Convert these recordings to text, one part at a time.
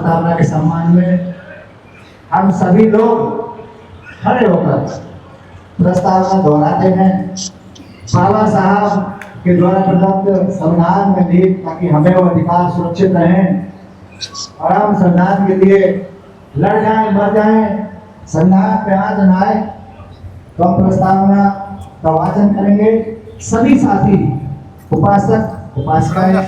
प्रस्तावना के सम्मान में हम सभी लोग खड़े होकर प्रस्तावना दोहराते हैं। बाबा साहब के द्वारा प्रदत्त संविधान में नीति ताकि हमें वो अधिकार सुरक्षित रहें और हम संविधान के लिए लड़ जाएं, मर जाएं, संविधान पे हाथ न आए, तो हम प्रस्तावना का वाचन करेंगे। सभी साथी उपासक उपासिकाएं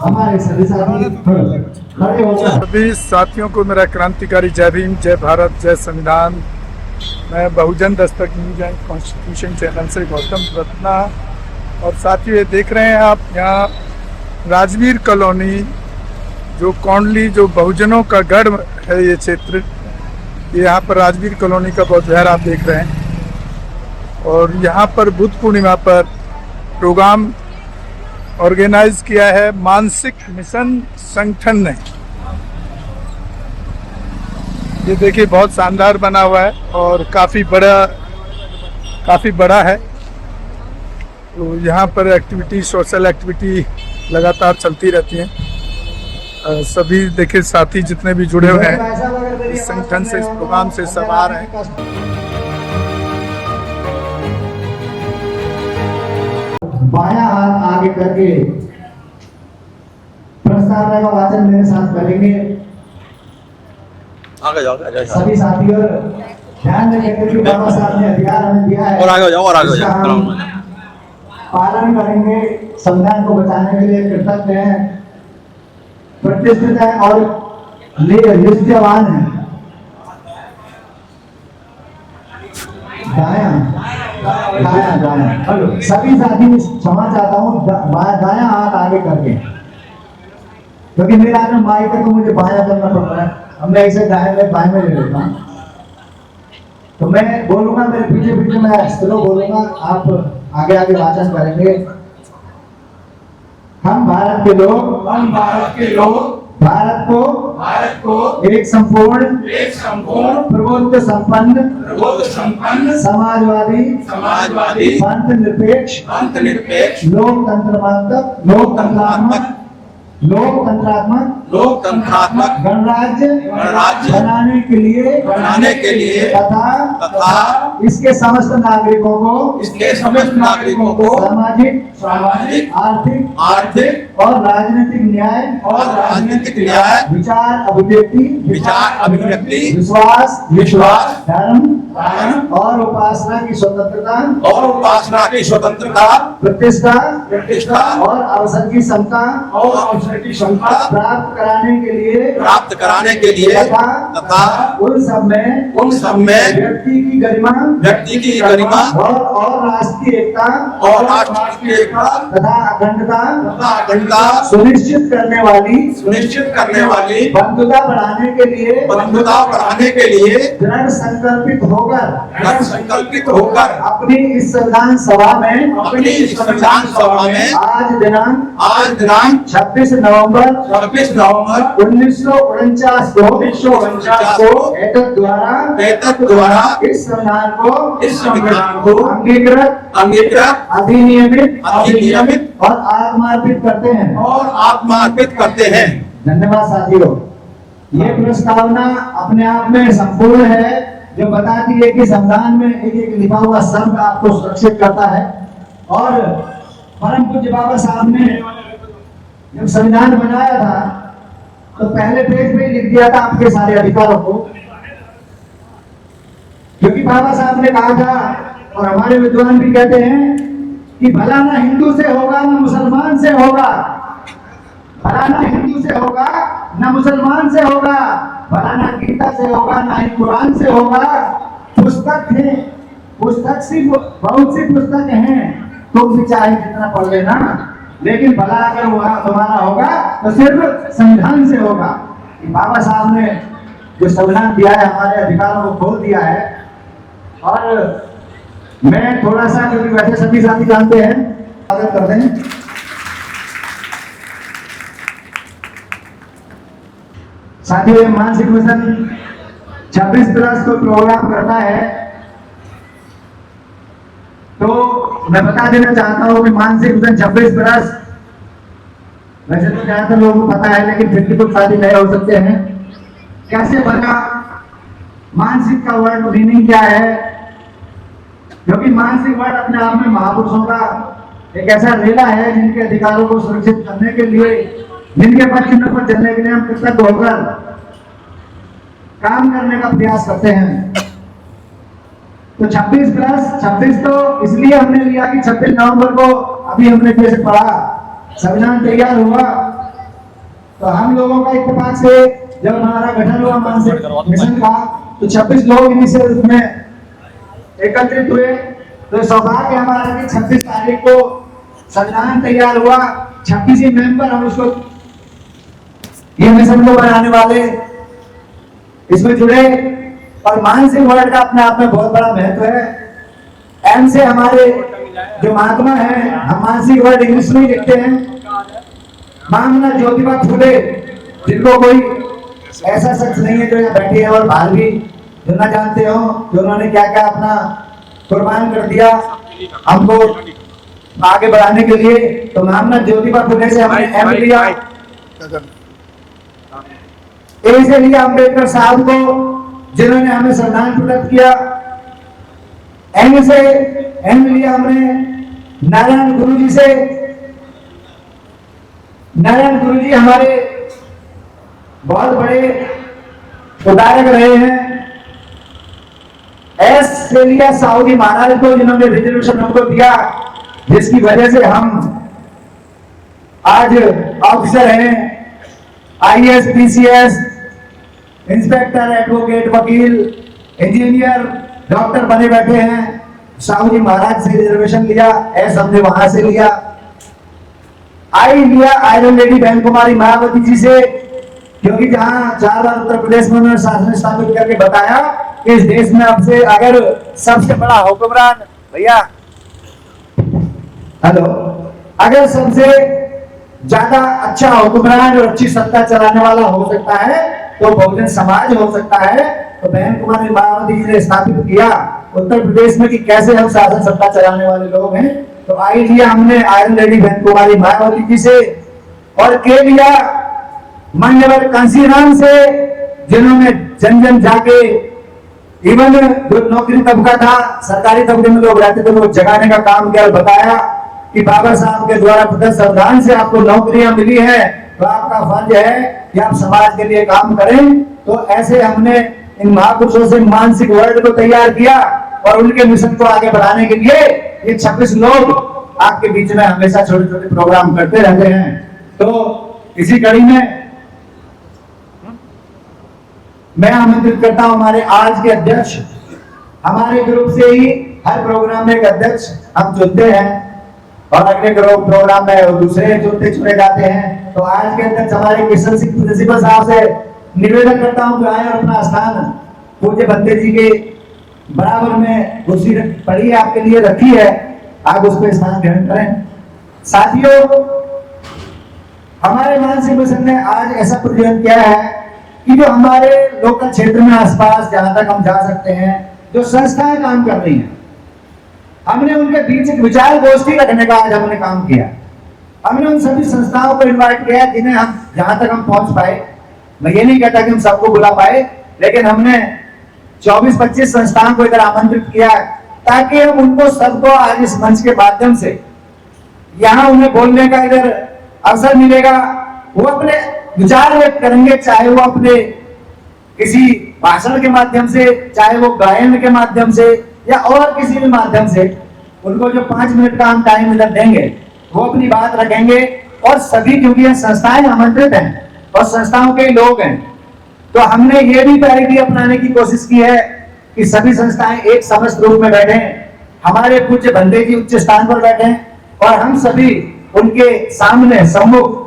हमारे सभी साथी खड़े होकर सभी साथियों को मेरा क्रांतिकारी जय भीम, जय भारत, जय संविधान। मैं बहुजन Dastak news and constitution channel से गौतम रत्ना। और साथियों ये देख रहे हैं आप यहाँ राजवीर कॉलोनी जो कौंडली जो बहुजनों का गढ़ है, ये क्षेत्र, ये यहाँ पर राजवीर कॉलोनी का बौद्धविहार आप देख रहे हैं। और यहाँ पर बुद्ध पूर्णिमा पर प्रोग्राम ऑर्गेनाइज किया है मानसिक मिशन संगठन ने। ये देखिए बहुत शानदार बना हुआ है और काफ़ी बड़ा है। तो यहाँ पर एक्टिविटी, सोशल एक्टिविटी लगातार चलती रहती हैं। सभी देखिए साथी जितने भी जुड़े हुए हैं इस संगठन से, इस प्रोग्राम से सब आ रहे हैं। बायां हाथ आगे करके प्रस्तावना का वाचन मेरे साथ करेंगे। आगे जाओ, सभी साथियों ध्यान रखें कि बाबा साहब ने अधिकार हमें दिया है और आगे जाओ, पालन करेंगे। संविधान को बचाने के लिए कृतज्ञ हैं, प्रतिष्ठित हैं और निष्ठावान हैं। दायां सभी साथी क्षमा चाहता हूँ, दायां हाथ आगे करके, क्योंकि मेरा हाथ माइक है तो मुझे बायां करना पड़ता है। अब मैं इसे दाएं में बाएं में ले लेता हूँ। तो मैं बोलूंगा, मेरे पीछे पीछे मैं स्लो बोलूंगा, आप आगे आगे वाचन करेंगे। हम भारत के लोग भारत को एक संपूर्ण प्रभुत्व संपन्न समाजवादी पंथ निरपेक्ष लोकतंत्रात्मक गणराज्य बनाने के लिए तथा इसके समस्त नागरिकों को सामाजिक आर्थिक और राजनीतिक न्याय विचार अभिव्यक्ति विश्वास धर्म और उपासना की स्वतंत्रता प्रतिष्ठा और अवसर की समता प्राप्त कराने के लिए तथा उन सब में व्यक्ति की गरिमा और राष्ट्रीय एकता तथा अखंडता सुनिश्चित करने वाली बंधुता बढ़ाने के लिए दृढ़ संकल्पित होकर अपनी इस संविधान सभा में आज दिनांक 26 नवंबर 1949 को एतत् द्वारा इस संविधान को अंगीकृत अधिनियमित और आत्मार्पित करते हैं। धन्यवाद साथियों। ये प्रस्तावना अपने आप में संपूर्ण है, जो बताती है कि संविधान में एक लिखा हुआ शब्द आपको सुरक्षित करता है। और परम पूज्य बाबा साहब ने जब संविधान बनाया था तो पहले पेज पे लिख दिया था आपके सारे अधिकारों को, क्योंकि बाबा साहब ने कहा था और हमारे विद्वान भी कहते हैं कि भला ना हिंदू से होगा ना मुसलमान से होगा, भला ना हिंदू से होगा ना मुसलमान से होगा, भला ना गीता से होगा ना ही कुरान से होगा। पुस्तक है, बहुत सी पुस्तक हैं, तुम भी चाहे जितना पढ़ लेना, लेकिन भला अगर तुम्हारा होगा तो सिर्फ संविधान से होगा। बाबा साहब ने जो संविधान दिया है, हमारे अधिकारों को खोल दिया है। और मैं थोड़ा सा, क्योंकि वैसे सभी साथी जानते हैं, स्वागत करते हैं। साथियों, मानसिक मिशन 26+ को प्रोग्राम करता है, तो मैं बता देना चाहता हूं कि मानसिक मिशन 26+ वैसे तो ज्यादातर लोगों को पता है, लेकिन फिर भी कुछ साथी नए हो सकते हैं। कैसे बना, मानसिक का वर्ड मीनिंग क्या है, क्योंकि मानसिक वर्ड अपने आप में महापुरुषों का एक ऐसा रेला है जिनके अधिकारों को सुरक्षित करने के लिए, जिनके पक्षों पर चलने के लिए हम कृतज्ञ होकर काम करने का प्रयास करते हैं। तो 26+26 तो इसलिए हमने लिया कि 26 नवंबर को अभी हमने जैसे पढ़ा, संविधान तैयार हुआ, तो हम लोगों का इत्तेफाक से जब हमारा गठन हुआ मानसिक मिशन का, तो 26 लोग इन्हीं से उसमें एकत्रित हुए। तो सौभाग्य हमारा कि 26 तारीख को संविधान तैयार हुआ, 26 ही मेंबर हम उसको ये मिशन को बनाने वाले इसमें जुड़े। और मानसिक वर्ड का अपने आप में बहुत बड़ा महत्व है। एम से हमारे जो महात्मा है, हम मानसिक वर्ड इंग्लिश में ही लिखते हैं। महात्मा ज्योतिबा फूले, जिनको कोई ऐसा शख्स नहीं है जो यहाँ बैठे हैं और बाहर भी जो ना जानते हो कि उन्होंने क्या क्या अपना कुर्बान कर दिया हमको आगे बढ़ाने के लिए। तो महात्मा ज्योतिबा फूले से हमने एम लिया। ए से लिया अम्बेडकर साहब को, जिन्होंने हमें संविधान प्रदत्त किया। एम से एम लिया हमने नारायण गुरु जी से। नारायण गुरु जी हमारे बहुत बड़े उदारक रहे हैं। एस से लिया साहू जी महाराज को, जिन्होंने रिजर्वेशन हमको दिया, जिसकी वजह से हम आज ऑफिसर हैं, आईएएस, पीसीएस, इंस्पेक्टर, एडवोकेट, वकील, इंजीनियर, डॉक्टर बने बैठे हैं। साहू जी महाराज से रिजर्वेशन लिया, एस हमने वहां से लिया। आई लिया आयरन लेडी बहन कुमारी मायावती जी से, क्योंकि जहां 4 बार उत्तर प्रदेश में उन्होंने शासन स्थापित करके बताया कि इस देश में अब से अगर सबसे बड़ा हुक्मरान, भैया हेलो, अगर सबसे ज्यादा अच्छा हुक्मरान और अच्छी सत्ता चलाने वाला हो सकता है तो बहुजन समाज हो सकता है। तो बहन कुमारी मायावती जी ने स्थापित किया उत्तर प्रदेश में कि कैसे हम शासन सत्ता चलाने वाले लोग हैं। तो आई लिया हमने आयरन लेडी बहन कुमारी मायावती जी से। और के लिया मान्यवर कांसीराम से, जिन्होंने जन जन जाके इवन जो नौकरी तबका था, सरकारी तबके में लोग रहते थे, वो जगाने का काम किया और बताया कि बाबा साहब के द्वारा प्रदत्त संविधान से आपको नौकरियां मिली है, तो आपका फर्ज है कि आप समाज के लिए काम करें। तो ऐसे हमने इन महापुरुषों से मानसिक वर्ड को तैयार किया और उनके मिशन को आगे बढ़ाने के लिए ये 26 लोग आपके बीच में हमेशा छोटे छोटे प्रोग्राम करते रहते हैं। तो इसी कड़ी में मैं आमंत्रित करता हूं हमारे आज के अध्यक्ष, हमारे ग्रुप से ही हर प्रोग्राम में एक अध्यक्ष हम चुनते हैं और अगले प्रोग्राम में दूसरे चुने जाते हैं। तो आज के अध्यक्ष हमारे किशन सिंह प्रिंसिपल साहब से निवेदन करता हूं कि आए और अपना स्थान पूज्य बंदे जी के बराबर में कुर्सी पड़ी है, आपके लिए रखी है, आप उस पर स्थान ग्रहण करें। साथियों, हमारे मानसिक मिशन ने आज ऐसा प्रयोजन किया है कि जो हमारे लोकल क्षेत्र में आसपास जहां तक हम जा सकते हैं, जो संस्थाएं काम कर रही हैं, हमने उनके बीच एक विचार गोष्ठी रखने का आज हमने काम किया। हमने उन सभी संस्थाओं को इनवाइट किया जिन्हें हम जहां तक हम पहुंच पाए। मैं ये नहीं कहता कि हम सबको बुला पाए, लेकिन हमने 24-25 संस्थाओं को इधर आमंत्रित किया ताकि हम उनको सबको आज इस मंच के माध्यम से यहाँ उन्हें बोलने का इधर अवसर मिलेगा। वो अपने विचार व्यक्त करेंगे, चाहे वो अपने किसी भाषण के माध्यम से, चाहे वो गायन के माध्यम से या और किसी भी माध्यम से। उनको जो 5 मिनट का हम टाइम इधर देंगे वो अपनी बात रखेंगे। और सभी, क्योंकि ये संस्थाएं आमंत्रित हैं और संस्थाओं के लोग हैं, तो हमने ये भी पैरिटी अपनाने की कोशिश की है कि सभी संस्थाएं एक समस्त रूप में बैठे, हमारे पूज्य बंदे जी उच्च स्थान पर बैठे और हम सभी उनके सामने सम्मुख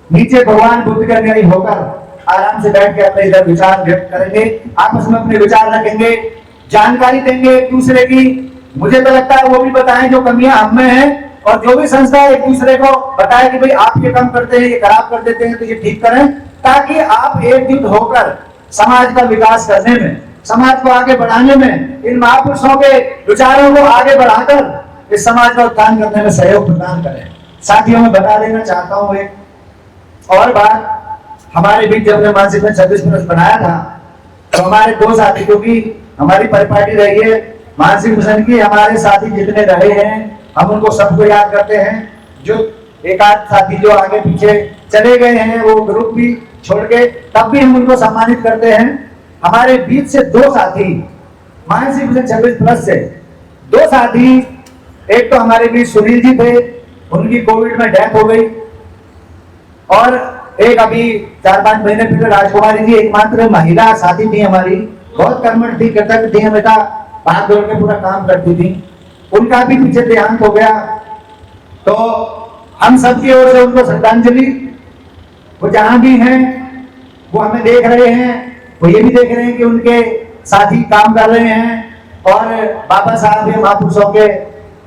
नीचे भगवान बुद्ध के न्यायी होकर आराम से बैठ के अपने इधर विचार व्यक्त करेंगे, आपस में अपने विचार रखेंगे, जानकारी देंगे एक दूसरे की। मुझे तो लगता है वो भी बताएं जो कमियां हम में हैं, और जो भी संस्था एक दूसरे को बताए कि भाई आप ये काम करते हैं, ये खराब कर देते हैं, तो ये ठीक करें, ताकि आप एकजुट होकर समाज का विकास करने में, समाज को आगे बढ़ाने में, इन महापुरुषों के विचारों को आगे बढ़ाकर इस समाज का उत्थान करने में सहयोग प्रदान करें। साथियों, मैं बता देना चाहता हूं एक और बात हमारे बीच जब हमने मानसिक में 26+ बनाया था तो हमारे 2 साथी, क्योंकि हमारी परिपाटी रही है मानसिक मिशन की, हमारे साथी जितने रहे हैं हम उनको सबको याद करते हैं। जो एक आध साथी जो आगे पीछे चले गए हैं वो ग्रुप भी छोड़ के, तब भी हम उनको सम्मानित करते हैं। हमारे बीच से 2 साथी मानसिक मिशन 26+ से 2 साथी, एक तो हमारे बीच सुनील जी थे, उनकी कोविड में डेथ हो गई, और एक अभी 4-5 महीने पहले राजकुमारी जी एकमात्र महिला साथी थी हमारी, बहुत कर्मठ थी, कृतज्ञ थी, हमेशा भाग दौड़ के पूरा काम करती थी, उनका भी पीछे देहांत हो गया। तो हम सबकी ओर से उनको श्रद्धांजलि। वो जहां भी हैं वो हमें देख रहे हैं, वो ये भी देख रहे हैं कि उनके साथी काम कर रहे हैं और बाबा साहब या महापुरुषों के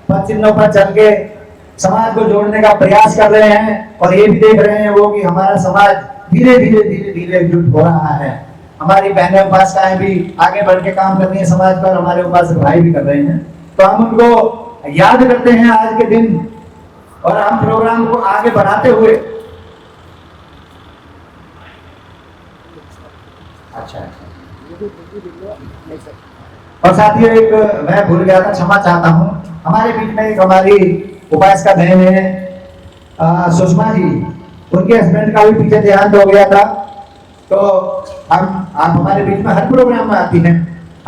पद चिन्हों पर चल के समाज को जोड़ने का प्रयास कर रहे हैं, और ये भी देख रहे हैं वो कि हमारा समाज धीरे धीरे धीरे धीरे एकजुट हो रहा है। हमारी बहनें उपासकाएं भी आगे बढ़ के काम कर रही है समाज पर, हमारे उपासक भाई भी कर रहे हैं। तो हम उनको याद करते हैं आज के दिन, और हम प्रोग्राम को आगे बढ़ाते हुए अच्छा और साथियों, एक मैं भूल गया था, क्षमा चाहता हूँ। हमारे बीच में एक हमारी उपासका बहन है सुषमा जी, उनके हस्बैंड का भी पीछे देहांत हो गया था। तो आप हमारे बीच में हर प्रोग्राम में आती हैं,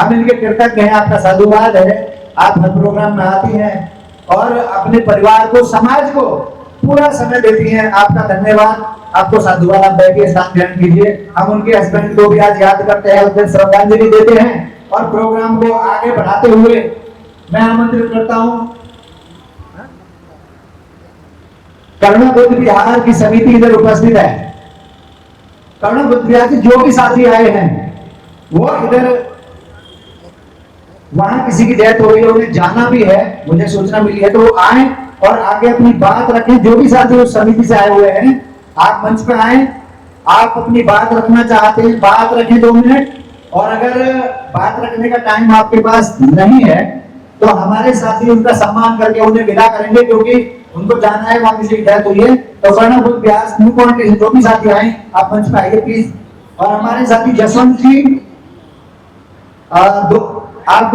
हम इनके कृतज्ञ हैं, आपका साधुवाद है, आप हर प्रोग्राम में आती हैं और अपने परिवार को, समाज को पूरा समय देती हैं। आपका धन्यवाद, आपको साधुवाद। आप बैठिए, स्थान ग्रहण कीजिए। हम उनके हस्बैंड को भी आज याद करते हैं, उन्हें श्रद्धांजलि देते हैं और प्रोग्राम को आगे बढ़ाते हुए मैं आमंत्रित करता हूं करुणा बुद्ध विहार की समिति इधर उपस्थित है। करुणा बुद्ध विहार के जो भी साथी आए हैं वो इधर, वहां किसी की डेथ हो गई है, उन्हें जाना भी है, मुझे सूचना मिली है, तो वो आए और आगे अपनी बात रखें। जो भी साथी उस समिति से आए हुए हैं आप मंच पे आए, आप अपनी बात रखना चाहते हैं बात रखें 2 मिनट, और अगर बात रखने का टाइम आपके पास नहीं है तो हमारे साथी उनका सम्मान करके उन्हें विदा करेंगे, क्योंकि उनको जाना है, वहां किसी की डेथ हुई है। तो करुणा बुद्ध व्यास न्यू पॉइंट जो भी साथी आए आप मंच पे आइए प्लीज। और हमारे साथी जसवंत जी, आप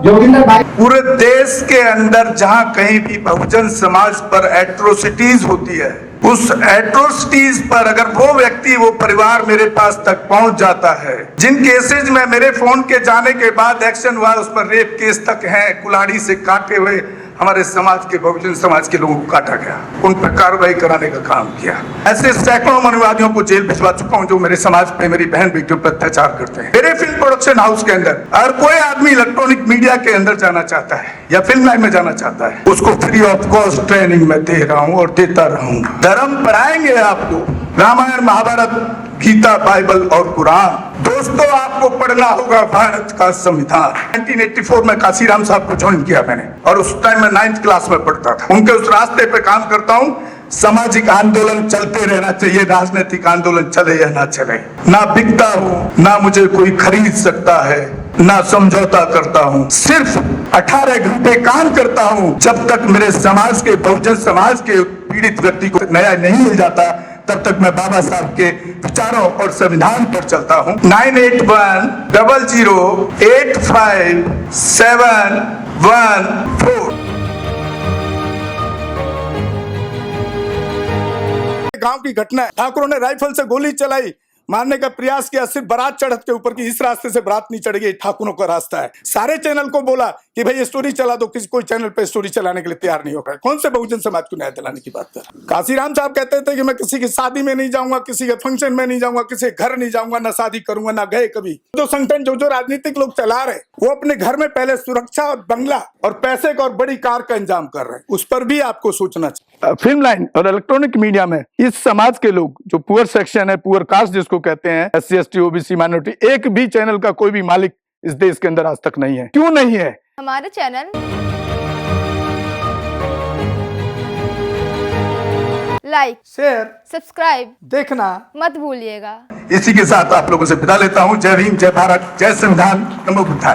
जोगिंदर भाई, पूरे देश के अंदर जहां कहीं भी बहुजन समाज पर एट्रोसिटीज होती है, उस एट्रोसिटीज पर अगर वो व्यक्ति, वो परिवार मेरे पास तक पहुंच जाता है, जिन केसेज में मेरे फोन के जाने के बाद एक्शन हुआ, उस पर रेप केस तक है, कुल्हाड़ी से काटे हुए हमारे समाज के, बहुजन समाज के लोगों को काटा गया, उन पर कार्रवाई कराने का काम किया। ऐसे सैकड़ों मनुवादियों को जेल भिजवा चुका हूं जो मेरे समाज पे, मेरी बहन बेटियों पर अत्याचार करते हैं। मेरे फिल्म प्रोडक्शन हाउस के अंदर अगर कोई आदमी इलेक्ट्रॉनिक मीडिया के अंदर जाना चाहता है या फिल्म लाइन में जाना चाहता है, उसको फ्री ऑफ कॉस्ट ट्रेनिंग में दे रहा हूं और देता रहूंगा। धर्म पढ़ाएंगे आपको, रामायण, महाभारत, गीता, बाइबल और कुरान। दोस्तों, आपको पढ़ना होगा भारत का संविधान। 1984 में काशीराम साहब को ज्वाइन किया मैंने, और उस टाइम मैं 9th क्लास में पढ़ता था। उनके उस रास्ते पे काम करता हूँ। सामाजिक आंदोलन चलते रहना चाहिए, राजनीतिक आंदोलन चले या ना चले। ना बिकता हूँ, ना मुझे कोई खरीद सकता है, ना समझौता करता हूँ। सिर्फ 18 घंटे काम करता हूँ। जब तक मेरे समाज के, बहुजन समाज के पीड़ित व्यक्ति को न्याय नहीं मिल जाता, तब तक मैं बाबा साहब के विचारों और संविधान पर चलता हूँ। 9810085714। गांव की घटना है, ठाकुरों ने राइफल से गोली चलाई, मारने का प्रयास किया, सिर्फ बारात चढ़त के ऊपर की, इस रास्ते से बारात नहीं चढ़ गई, ठाकुरों का रास्ता है। सारे चैनल को बोला कि भाई स्टोरी चला दो, किसी कोई चैनल पे स्टोरी चलाने के लिए तैयार नहीं हो पाया। कौन से बहुजन समाज को न्याय दिलाने की बात कर? काशीराम साहब कहते थे कि मैं किसी की शादी में नहीं जाऊंगा, किसी के फंक्शन में नहीं जाऊंगा, किसी के घर नहीं जाऊंगा, ना शादी करूंगा, ना गए कभी। जो संगठन, जो राजनीतिक लोग चला रहे, वो अपने घर में पहले सुरक्षा और बंगला और पैसे का और बड़ी कार का इंतजाम कर रहे हैं। उस पर भी आपको सोचना चाहिए। फिल्म लाइन और इलेक्ट्रॉनिक मीडिया में इस समाज के लोग, जो पुअर सेक्शन है, पुअर कास्ट जिसको कहते हैं, SC ST OBC माइनॉरिटी, एक भी चैनल का कोई भी मालिक इस देश के अंदर आज तक नहीं है। क्यों नहीं है? हमारे चैनल लाइक, शेयर, सब्सक्राइब देखना मत भूलिएगा। इसी के साथ आप लोगों से विदा लेता हूं। जय भीम, जय भारत, जय संविधान, नमो बुद्धाय।